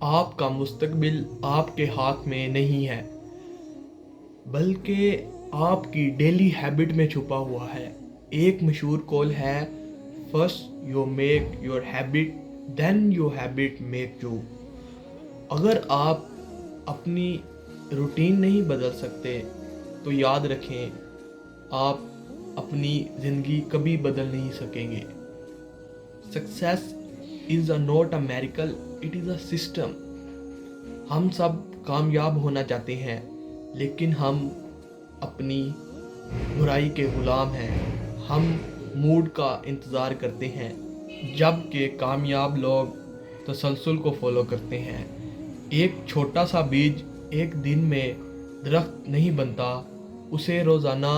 آپ کا مستقبل آپ کے ہاتھ میں نہیں ہے، بلکہ آپ کی ڈیلی ہیبٹ میں چھپا ہوا ہے۔ ایک مشہور قول ہے، first you make your habit then your habit make you. اگر آپ اپنی روٹین نہیں بدل سکتے تو یاد رکھیں آپ اپنی زندگی کبھی بدل نہیں سکیں گے۔ Success is not a miracle, it is a system. ہم سب کامیاب ہونا چاہتے ہیں، لیکن ہم اپنی برائی کے غلام ہیں۔ ہم موڈ کا انتظار کرتے ہیں، جبکہ کامیاب لوگ تسلسل کو فالو کرتے ہیں۔ ایک چھوٹا سا بیج ایک دن میں درخت نہیں بنتا، اسے روزانہ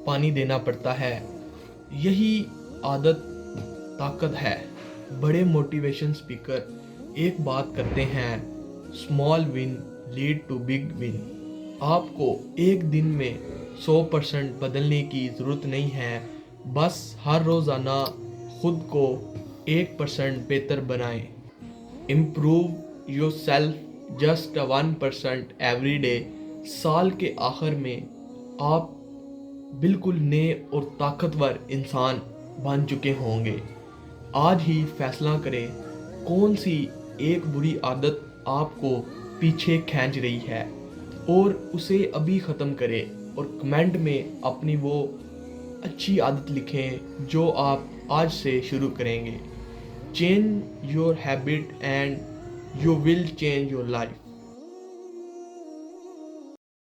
پانی دینا پڑتا ہے۔ یہی عادت طاقت ہے۔ بڑے موٹیویشن سپیکر ایک بات کرتے ہیں، small one lead to big one. آپ کو ایک دن میں 100% بدلنے کی ضرورت نہیں ہے، بس ہر روزانہ خود کو 1% بہتر بنائیں۔ Improve your self just 1% every day. سال کے آخر میں آپ بالکل نئے اور طاقتور انسان بن چکے ہوں گے۔ آج ہی فیصلہ کریں کون سی ایک بری عادت آپ کو پیچھے کھینچ رہی ہے، اور اسے ابھی ختم کریں، اور کمنٹ میں اپنی وہ اچھی عادت لکھیں جو آپ آج سے شروع کریں گے۔ Change your habit and you will change your life.